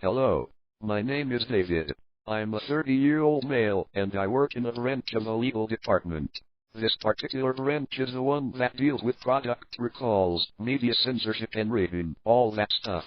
Hello. My name is David. I'm a 30-year-old male, and I work in a branch of the legal department. This particular branch is the one that deals with product recalls, media censorship and rating, all that stuff.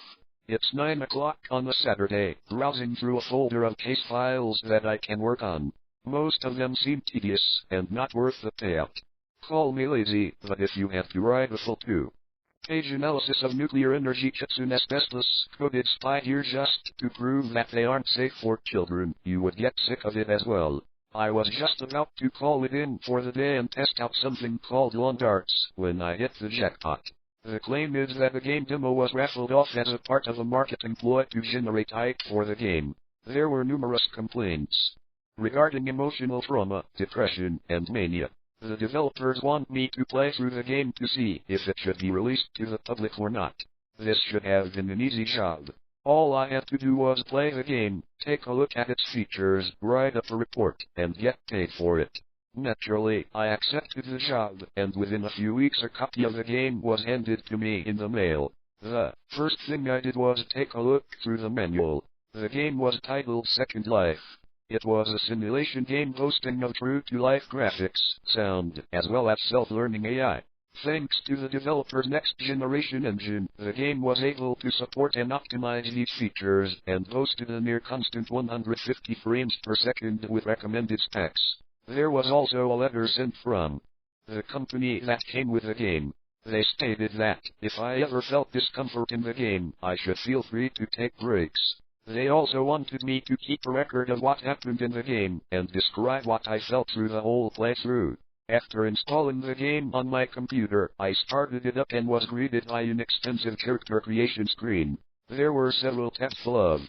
It's 9 o'clock on a Saturday, browsing through a folder of case files that I can work on. Most of them seem tedious, and not worth the payout. Call me lazy, but if you have to write a full 2-page analysis of nuclear energy kits and asbestos-coated spy gear just to prove that they aren't safe for children, you would get sick of it as well. I was just about to call it in for the day and test out something called lawn darts when I hit the jackpot. The claim is that the game demo was raffled off as a part of a marketing ploy to generate hype for the game. There were numerous complaints regarding emotional trauma, depression, and mania. The developers want me to play through the game to see if it should be released to the public or not. This should have been an easy job. All I had to do was play the game, take a look at its features, write up a report, and get paid for it. Naturally, I accepted the job, and within a few weeks a copy of the game was handed to me in the mail. The first thing I did was take a look through the manual. The game was titled Second Life. It was a simulation game boasting of true-to-life graphics, sound, as well as self-learning AI. Thanks to the developer's next-generation engine, the game was able to support and optimize these features, and boasted a near-constant 150 frames per second with recommended specs. There was also a letter sent from the company that came with the game. They stated that, if I ever felt discomfort in the game, I should feel free to take breaks. They also wanted me to keep a record of what happened in the game, and describe what I felt through the whole playthrough. After installing the game on my computer, I started it up and was greeted by an extensive character creation screen. There were several tabs full of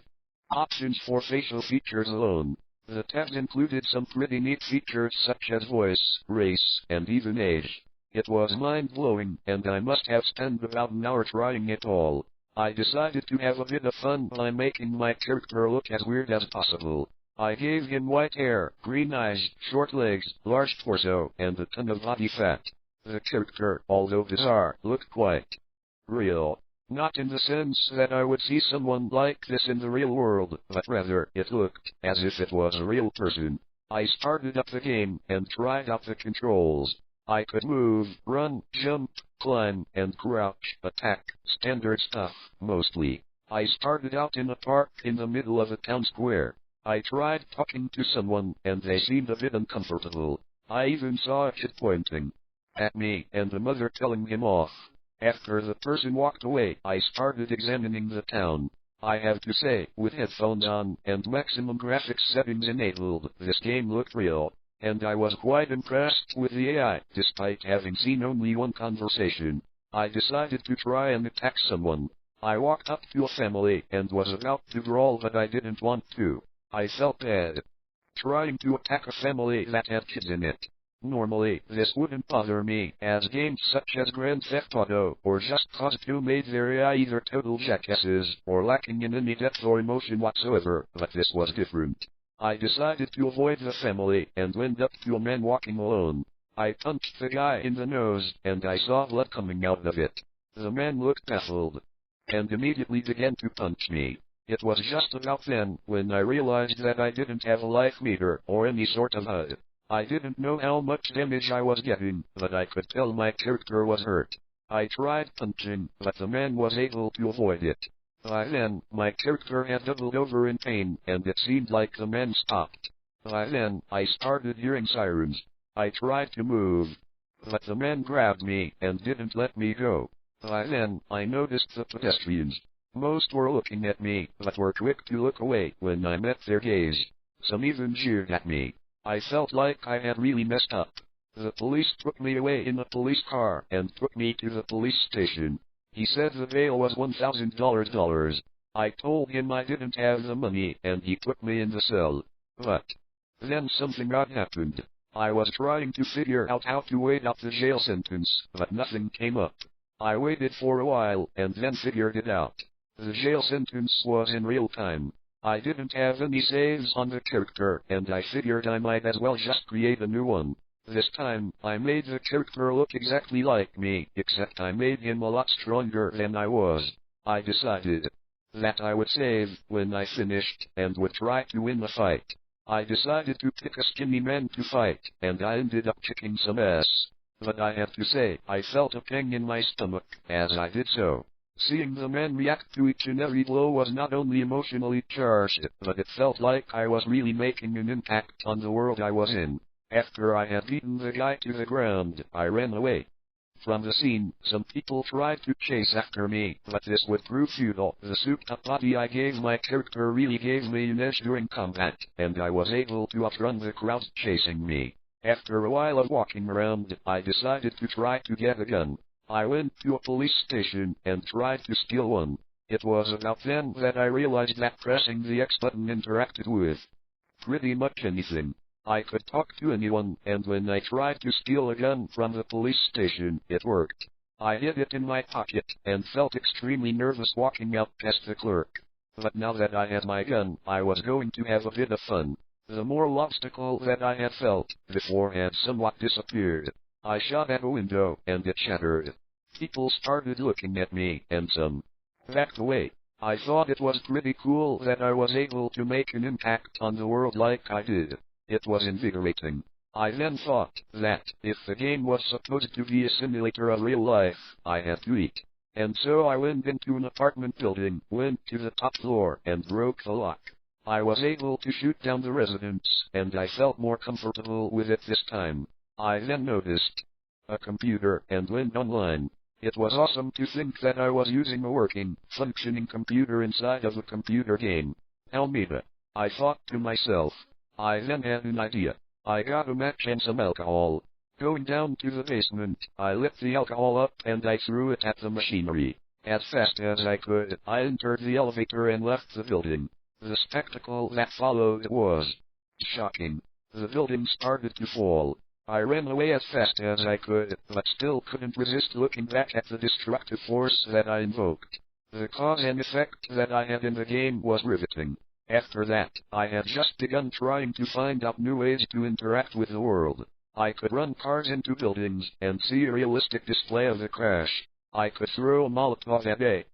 options for facial features alone. The tabs included some pretty neat features such as voice, race, and even age. It was mind-blowing, and I must have spent about an hour trying it all. I decided to have a bit of fun by making my character look as weird as possible. I gave him white hair, green eyes, short legs, large torso, and a ton of body fat. The character, although bizarre, looked quite real. Not in the sense that I would see someone like this in the real world, but rather, it looked as if it was a real person. I started up the game, and tried out the controls. I could move, run, jump, climb, and crouch, attack, standard stuff, mostly. I started out in a park in the middle of a town square. I tried talking to someone, and they seemed a bit uncomfortable. I even saw a kid pointing at me, and the mother telling him off. After the person walked away, I started examining the town. I have to say, with headphones on, and maximum graphics settings enabled, this game looked real. And I was quite impressed with the AI, despite having seen only one conversation. I decided to try and attack someone. I walked up to a family, and was about to brawl, but I didn't want to. I felt bad trying to attack a family that had kids in it. Normally, this wouldn't bother me, as games such as Grand Theft Auto, or Just Cause 2 made their AI either total jackasses, or lacking in any depth or emotion whatsoever, but this was different. I decided to avoid the family, and went up to a man walking alone. I punched the guy in the nose, and I saw blood coming out of it. The man looked baffled, and immediately began to punch me. It was just about then, when I realized that I didn't have a life meter, or any sort of HUD. I didn't know how much damage I was getting, but I could tell my character was hurt. I tried punching, but the man was able to avoid it. By then, my character had doubled over in pain, and it seemed like the man stopped. By then, I started hearing sirens. I tried to move, but the man grabbed me, and didn't let me go. By then, I noticed the pedestrians. Most were looking at me, but were quick to look away when I met their gaze. Some even jeered at me. I felt like I had really messed up. The police took me away in a police car, and took me to the police station. He said the bail was $1,000. I told him I didn't have the money, and he put me in the cell. But then something odd happened. I was trying to figure out how to wait out the jail sentence, but nothing came up. I waited for a while, and then figured it out. The jail sentence was in real time. I didn't have any saves on the character, and I figured I might as well just create a new one. This time, I made the character look exactly like me, except I made him a lot stronger than I was. I decided that I would save when I finished and would try to win the fight. I decided to pick a skinny man to fight, and I ended up kicking some ass. But I have to say, I felt a pang in my stomach as I did so. Seeing the man react to each and every blow was not only emotionally charged, but it felt like I was really making an impact on the world I was in. After I had beaten the guy to the ground, I ran away from the scene. Some people tried to chase after me, but this would prove futile. The souped-up body I gave my character really gave me an edge during combat, and I was able to outrun the crowd chasing me. After a while of walking around, I decided to try to get a gun. I went to a police station and tried to steal one. It was about then that I realized that pressing the X button interacted with pretty much anything. I could talk to anyone, and when I tried to steal a gun from the police station, it worked. I hid it in my pocket, and felt extremely nervous walking out past the clerk. But now that I had my gun, I was going to have a bit of fun. The moral obstacle that I had felt before had somewhat disappeared. I shot at a window, and it shattered. People started looking at me, and some backed away. I thought it was pretty cool that I was able to make an impact on the world like I did. It was invigorating. I then thought that, if the game was supposed to be a simulator of real life, I had to eat. And so I went into an apartment building, went to the top floor, and broke the lock. I was able to shoot down the residents, and I felt more comfortable with it this time. I then noticed a computer and went online. It was awesome to think that I was using a working, functioning computer inside of a computer game. Almeida. I thought to myself. I then had an idea. I got a match and some alcohol. Going down to the basement, I lit the alcohol up and I threw it at the machinery. As fast as I could, I entered the elevator and left the building. The spectacle that followed was shocking. The building started to fall. I ran away as fast as I could, but still couldn't resist looking back at the destructive force that I invoked. The cause and effect that I had in the game was riveting. After that, I had just begun trying to find out new ways to interact with the world. I could run cars into buildings and see a realistic display of the crash. I could throw a Molotov at a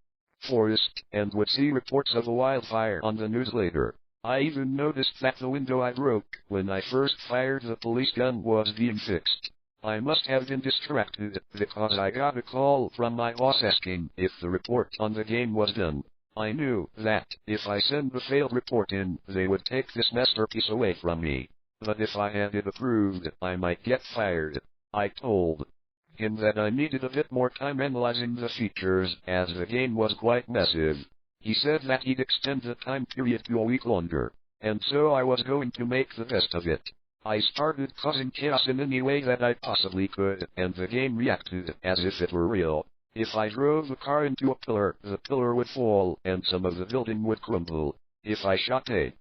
forest and would see reports of a wildfire on the news later. I even noticed that the window I broke when I first fired the police gun was being fixed. I must have been distracted because I got a call from my boss asking if the report on the game was done. I knew that, if I send a failed report in, they would take this masterpiece away from me. But if I had it approved, I might get fired. I told him that I needed a bit more time analyzing the features, as the game was quite massive. He said that he'd extend the time period to a week longer, and so I was going to make the best of it. I started causing chaos in any way that I possibly could, and the game reacted as if it were real. If I drove a car into a pillar, the pillar would fall, and some of the building would crumble. If I shot a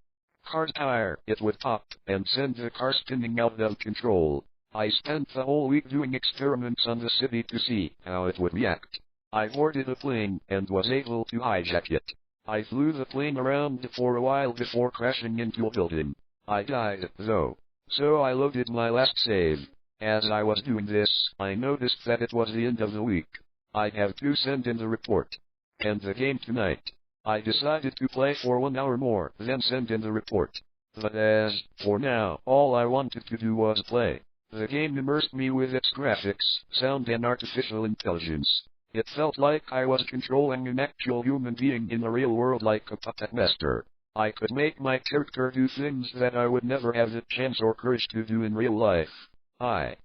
car's tire, it would pop, and send the car spinning out of control. I spent the whole week doing experiments on the city to see how it would react. I boarded a plane, and was able to hijack it. I flew the plane around for a while before crashing into a building. I died, though. So I loaded my last save. As I was doing this, I noticed that it was the end of the week. I'd have to send in the report. And the game tonight. I decided to play for 1 hour more, then send in the report. But as, for now, all I wanted to do was play. The game immersed me with its graphics, sound and artificial intelligence. It felt like I was controlling an actual human being in the real world like a puppet master. I could make my character do things that I would never have the chance or courage to do in real life. I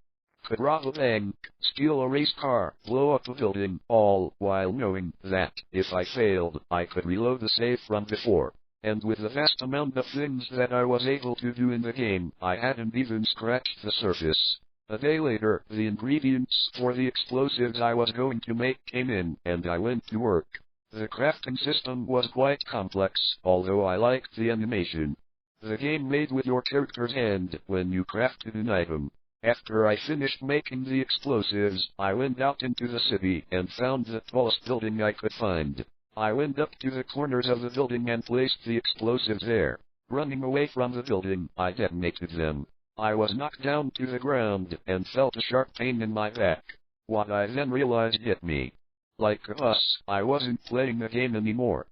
could rob a bank, steal a race car, blow up a building, all while knowing that, if I failed, I could reload the save from before. And with the vast amount of things that I was able to do in the game, I hadn't even scratched the surface. A day later, the ingredients for the explosives I was going to make came in, and I went to work. The crafting system was quite complex, although I liked the animation. The game made with your character's hand when you crafted an item. After I finished making the explosives, I went out into the city and found the tallest building I could find. I went up to the corners of the building and placed the explosives there. Running away from the building, I detonated them. I was knocked down to the ground and felt a sharp pain in my back. What I then realized hit me like a bus. I wasn't playing the game anymore.